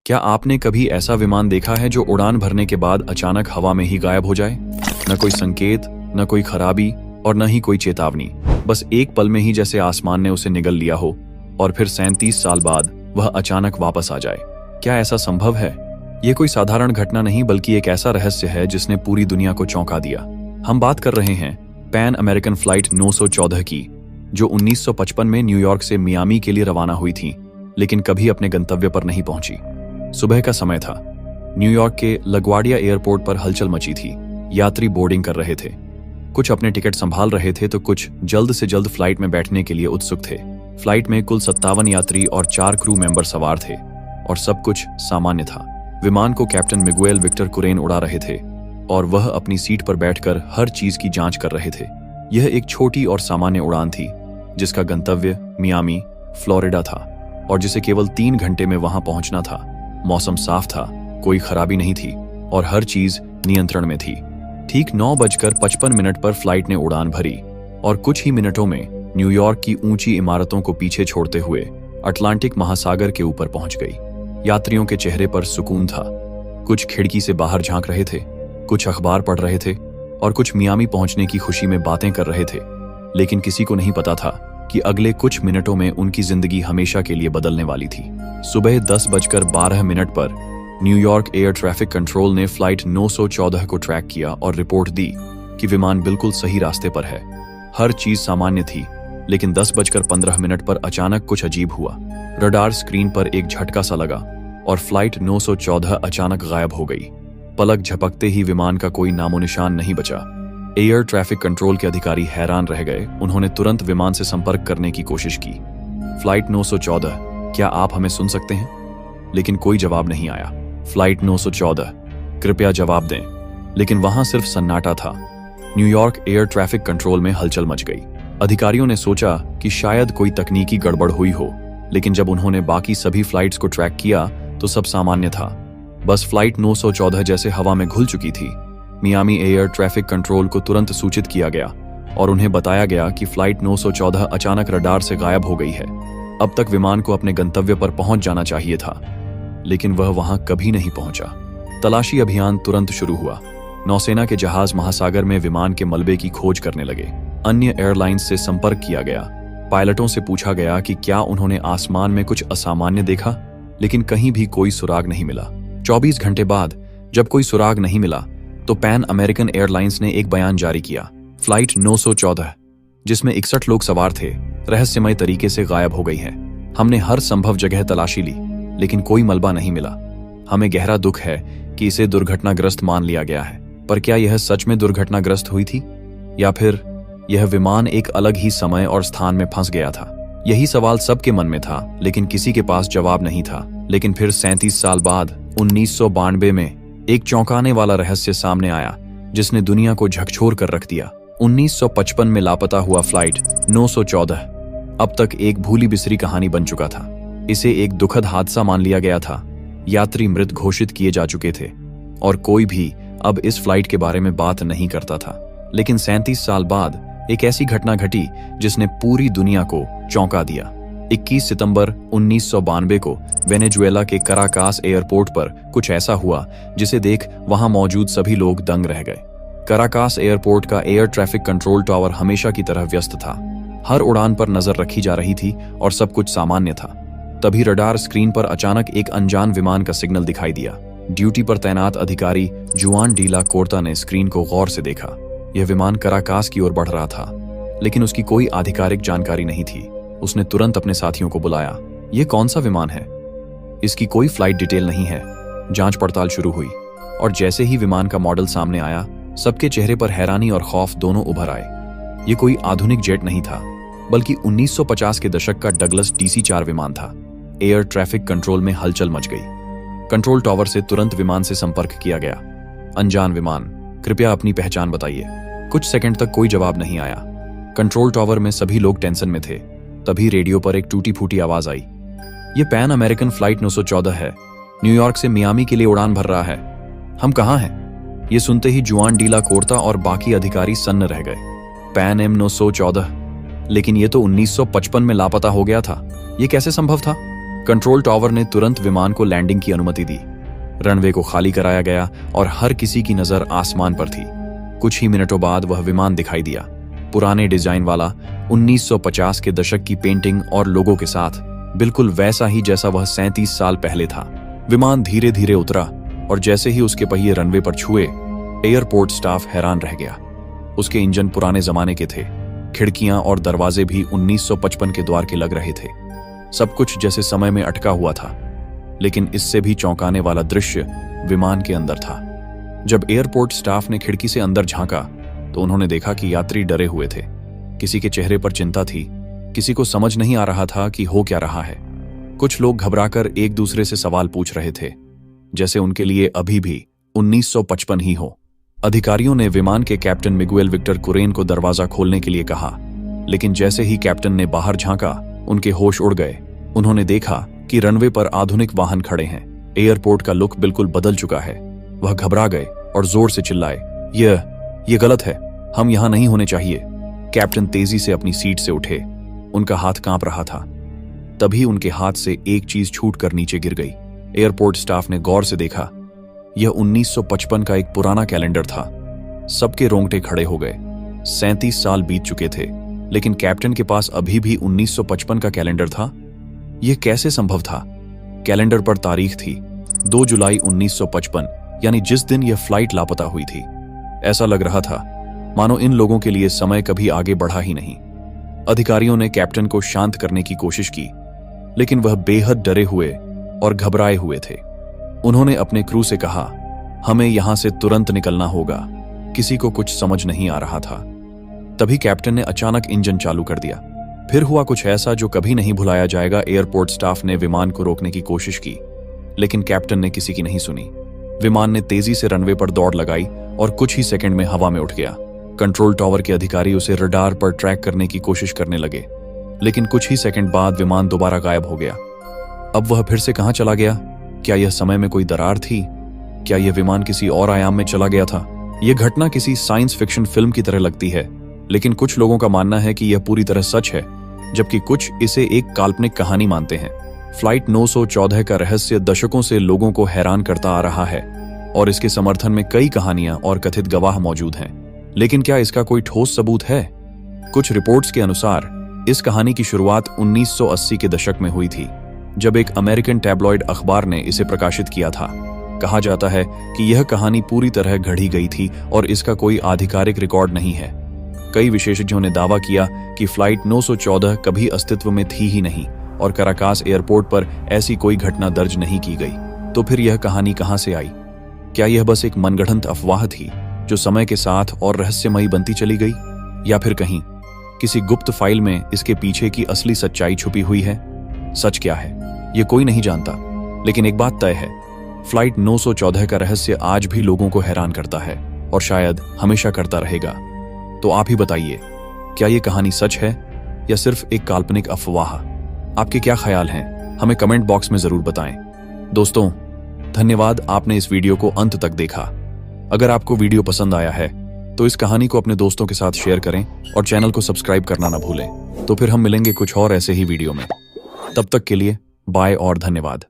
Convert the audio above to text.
क्या आपने कभी ऐसा विमान देखा है जो उड़ान भरने के बाद अचानक हवा में ही गायब हो जाए? न कोई संकेत, न कोई खराबी और न ही कोई चेतावनी। बस एक पल में ही जैसे आसमान ने उसे निगल लिया हो और फिर 37 साल बाद वह अचानक वापस आ जाए। क्या ऐसा संभव है? ये कोई साधारण घटना नहीं बल्कि एक ऐसा रहस्य है जिसने पूरी दुनिया को चौंका दिया। हम बात कर रहे हैं पैन अमेरिकन फ्लाइट 914 की, जो 1955 में न्यूयॉर्क से मियामी के लिए रवाना हुई थी, लेकिन कभी अपने गंतव्य पर नहीं पहुंची। सुबह का समय था। न्यूयॉर्क के लगवाडिया एयरपोर्ट पर हलचल मची थी। यात्री बोर्डिंग कर रहे थे। कुछ अपने टिकट संभाल रहे थे तो कुछ जल्द से जल्द फ्लाइट में बैठने के लिए उत्सुक थे। फ्लाइट में कुल 57 यात्री और 4 क्रू मेंबर सवार थे और सब कुछ सामान्य था। विमान को कैप्टन मिगुएल विक्टर कुरेन उड़ा रहे थे और वह अपनी सीट पर बैठकर हर चीज की जांच कर रहे थे। यह एक छोटी और सामान्य उड़ान थी जिसका गंतव्य मियामी, फ्लोरिडा था और जिसे केवल 3 घंटे में वहां पहुंचना था। मौसम साफ था, कोई खराबी नहीं थी और हर चीज नियंत्रण में थी। ठीक 9:55 पर फ्लाइट ने उड़ान भरी और कुछ ही मिनटों में न्यूयॉर्क की ऊंची इमारतों को पीछे छोड़ते हुए अटलांटिक महासागर के ऊपर पहुंच गई। यात्रियों के चेहरे पर सुकून था। कुछ खिड़की से बाहर झांक रहे थे, कुछ अखबार पढ़ रहे थे और कुछ मियामी पहुंचने की खुशी में बातें कर रहे थे। लेकिन किसी को नहीं पता था कि अगले कुछ मिनटों में उनकी जिंदगी हमेशा के लिए बदलने वाली थी। सुबह 10:12 पर न्यूयॉर्क एयर ट्रैफिक कंट्रोल ने फ्लाइट 914 को ट्रैक किया और रिपोर्ट दी कि विमान बिल्कुल सही रास्ते पर है। हर चीज सामान्य थी, लेकिन 10:15 पर अचानक कुछ अजीब हुआ। रडार स्क्रीन पर एक झटका सा लगा और फ्लाइट 914 अचानक गायब हो गई। पलक झपकते ही विमान का कोई नामो निशान नहीं बचा। एयर ट्रैफिक कंट्रोल के अधिकारी हैरान रह गए। उन्होंने तुरंत विमान से संपर्क करने की कोशिश की। फ्लाइट 914, क्या आप हमें सुन सकते हैं? लेकिन कोई जवाब नहीं आया। फ्लाइट 914, कृपया जवाब दें। लेकिन वहां सिर्फ सन्नाटा था। न्यूयॉर्क एयर ट्रैफिक कंट्रोल में हलचल मच गई। अधिकारियों ने सोचा कि शायद कोई तकनीकी गड़बड़ हुई हो, लेकिन जब उन्होंने बाकी सभी फ्लाइट्स को ट्रैक किया तो सब सामान्य था। बस फ्लाइट 914 जैसे हवा में घुल चुकी थी। मियामी एयर ट्रैफिक कंट्रोल को तुरंत सूचित किया गया और उन्हें बताया गया कि फ्लाइट 914 अचानक रडार से गायब हो गई है। अब तक विमान को अपने गंतव्य पर पहुंच जाना चाहिए था, लेकिन वह वहां कभी नहीं पहुंचा। तलाशी अभियान तुरंत शुरू हुआ। नौसेना के जहाज महासागर में विमान के मलबे की खोज करने लगे। अन्य एयरलाइंस से संपर्क किया गया। पायलटों से पूछा गया कि क्या उन्होंने आसमान में कुछ असामान्य देखा, लेकिन कहीं भी कोई सुराग नहीं मिला। 24 घंटे बाद जब कोई सुराग नहीं मिला तो पैन अमेरिकन एयरलाइंस ने एक बयान जारी किया। फ्लाइट 914, जिसमें 61 लोग सवार थे, रहस्यमय तरीके से गायब हो गई है। हमने हर संभव जगह तलाशी ली, लेकिन कोई मलबा नहीं मिला। हमें गहरा दुख है कि इसे दुर्घटनाग्रस्त मान लिया गया है। पर क्या यह सच में दुर्घटनाग्रस्त हुई थी, या फिर यह विमान एक अलग ही समय और स्थान में फंस गया था? यही सवाल सबके मन में था, लेकिन किसी के पास जवाब नहीं था। लेकिन फिर 37 साल बाद 1992 में एक चौंकाने वाला रहस्य सामने आया जिसने दुनिया को झकझोर कर रख दिया। 1955 में लापता हुआ फ्लाइट 914 अब तक एक भूली बिसरी कहानी बन चुका था। इसे एक दुखद हादसा मान लिया गया था। यात्री मृत घोषित किए जा चुके थे और कोई भी अब इस फ्लाइट के बारे में बात नहीं करता था। लेकिन 37 साल बाद एक ऐसी घटना घटी जिसने पूरी दुनिया को चौंका दिया। 21 सितंबर 1992 को वेनेजुएला के कराकास एयरपोर्ट पर कुछ ऐसा हुआ जिसे देख वहां मौजूद सभी लोग दंग रह गए। कराकास एयरपोर्ट का एयर ट्रैफिक कंट्रोल टावर हमेशा की तरह व्यस्त था। हर उड़ान पर नजर रखी जा रही थी और सब कुछ सामान्य था। तभी रडार स्क्रीन पर अचानक एक अनजान विमान का सिग्नल दिखाई दिया। ड्यूटी पर तैनात अधिकारी जुआन डीला कोर्ता ने स्क्रीन को गौर से देखा। यह विमान कराकास की ओर बढ़ रहा था, लेकिन उसकी कोई आधिकारिक जानकारी नहीं थी। उसने तुरंत अपने साथियों को बुलाया। यह कौन सा विमान है? इसकी कोई फ्लाइट डिटेल नहीं है। जांच पड़ताल शुरू हुई और जैसे ही विमान का मॉडल सामने आया, सबके चेहरे पर हैरानी और खौफ दोनों उभर आए। यह कोई आधुनिक जेट नहीं था, बल्कि 1950 के दशक का डगलस DC-4 विमान था। एयर ट्रैफिक कंट्रोल में हलचल मच गई। कंट्रोल टावर से तुरंत विमान से संपर्क किया गया। अनजान विमान, कृपया अपनी पहचान बताइए। कुछ सेकंड तक कोई जवाब नहीं आया। कंट्रोल टावर में सभी लोग टेंशन में थे। तभी रेडियो पर एक टूटी फूटी आवाज आई। ये पैन अमेरिकन फ्लाइट 914 है, न्यूयॉर्क से मियामी के लिए उड़ान भर रहा है। हम कहाँ हैं? ये सुनते ही जुआन डीला कोर्ता और बाकी अधिकारी सन्न रह गए। पैन एम 914, लेकिन ये तो 1955 में लापता हो गया था। ये कैसे संभव था? कंट्रोल टावर ने तुरंत विमान को लैंडिंग की अनुमति दी। रनवे को खाली कराया गया और हर किसी की नजर आसमान पर थी। कुछ ही मिनटों बाद वह विमान दिखाई दिया, पुराने डिजाइन वाला, 1950 के दशक की पेंटिंग और लोगों के साथ, बिल्कुल वैसा ही जैसा वह 37 साल पहले था। विमान धीरे धीरे उतरा और जैसे ही उसके पहिए रनवे पर छुए, एयरपोर्ट स्टाफ हैरान रह गया। उसके इंजन पुराने जमाने के थे, खिड़कियां और दरवाजे भी 1955 के द्वार के लग रहे थे। सब कुछ जैसे समय में अटका हुआ था। लेकिन इससे भी चौंकाने वाला दृश्य विमान के अंदर था। जब एयरपोर्ट स्टाफ ने खिड़की से अंदर झांका तो उन्होंने देखा कि यात्री डरे हुए थे। किसी के चेहरे पर चिंता थी, किसी को समझ नहीं आ रहा था कि हो क्या रहा है। कुछ लोग घबराकर एक दूसरे से सवाल पूछ रहे थे, जैसे उनके लिए अभी भी 1955 ही हो। अधिकारियों ने विमान के कैप्टन मिगुएल विक्टर कुरेन को दरवाजा खोलने के लिए कहा, लेकिन जैसे ही कैप्टन ने बाहर झांका, उनके होश उड़ गए। उन्होंने देखा कि रनवे पर आधुनिक वाहन खड़े हैं। एयरपोर्ट का लुक बिल्कुल बदल चुका है। वह घबरा गए और जोर से चिल्लाए, ये गलत है, हम यहां नहीं होने चाहिए। कैप्टन तेजी से अपनी सीट से उठे, उनका हाथ कांप रहा था। तभी उनके हाथ से एक चीज छूटकर नीचे गिर गई। एयरपोर्ट स्टाफ ने गौर से देखा, यह 1955 का एक पुराना कैलेंडर था। सबके रोंगटे खड़े हो गए। 37 साल बीत चुके थे, लेकिन कैप्टन के पास अभी भी 1955 का कैलेंडर था। यह कैसे संभव था? कैलेंडर पर तारीख थी 2 जुलाई 1955, यानी जिस दिन यह फ्लाइट लापता हुई थी। ऐसा लग रहा था मानो इन लोगों के लिए समय कभी आगे बढ़ा ही नहीं। अधिकारियों ने कैप्टन को शांत करने की कोशिश की, लेकिन वह बेहद डरे हुए और घबराए हुए थे। उन्होंने अपने क्रू से कहा, हमें यहां से तुरंत निकलना होगा। किसी को कुछ समझ नहीं आ रहा था। तभी कैप्टन ने अचानक इंजन चालू कर दिया। फिर हुआ कुछ ऐसा जो कभी नहीं भुलाया जाएगा। एयरपोर्ट स्टाफ ने विमान को रोकने की कोशिश की, लेकिन कैप्टन ने किसी की नहीं सुनी। विमान ने तेजी से रनवे पर दौड़ लगाई और कुछ ही सेकंड में हवा में उठ गया। कंट्रोल टावर के अधिकारी उसे रडार पर ट्रैक करने की कोशिश करने लगे, लेकिन कुछ ही सेकंड बाद विमान दोबारा गायब हो गया। अब वह फिर से कहां चला गया? क्या यह समय में कोई दरार थी? क्या यह विमान किसी और आयाम में चला गया था? यह घटना किसी साइंस फिक्शन फिल्म की तरह लगती है, लेकिन कुछ लोगों का मानना है कि यह पूरी तरह सच है, जबकि कुछ इसे एक काल्पनिक कहानी मानते हैं। फ्लाइट 914 का रहस्य दशकों से लोगों को हैरान करता आ रहा है और इसके समर्थन में कई कहानियां और कथित गवाह मौजूद हैं। लेकिन क्या इसका कोई ठोस सबूत है? कुछ रिपोर्ट्स के अनुसार इस कहानी की शुरुआत 1980 के दशक में हुई थी, जब एक अमेरिकन टैब्लॉइड अखबार ने इसे प्रकाशित किया था। कहा जाता है कि यह कहानी पूरी तरह गढ़ी गई थी और इसका कोई आधिकारिक रिकॉर्ड नहीं है। कई विशेषज्ञों ने दावा किया कि फ्लाइट 914 कभी अस्तित्व में थी ही नहीं और कराकास एयरपोर्ट पर ऐसी कोई घटना दर्ज नहीं की गई। तो फिर यह कहानी कहां से आई? क्या यह बस एक मनगढ़ंत अफवाह थी जो समय के साथ और रहस्यमयी बनती चली गई, या फिर कहीं किसी गुप्त फाइल में इसके पीछे की असली सच्चाई छुपी हुई है? सच क्या है यह कोई नहीं जानता, लेकिन एक बात तय है, फ्लाइट 914 का रहस्य आज भी लोगों को हैरान करता है और शायद हमेशा करता रहेगा। तो आप ही बताइए, क्या यह कहानी सच है या सिर्फ एक काल्पनिक अफवाह? आपके क्या ख्याल हैं? हमें कमेंट बॉक्स में जरूर बताएं। दोस्तों, धन्यवाद, आपने इस वीडियो को अंत तक देखा। अगर आपको वीडियो पसंद आया है तो इस कहानी को अपने दोस्तों के साथ शेयर करें और चैनल को सब्सक्राइब करना ना भूलें। तो फिर हम मिलेंगे कुछ और ऐसे ही वीडियो में। तब तक के लिए बाय और धन्यवाद।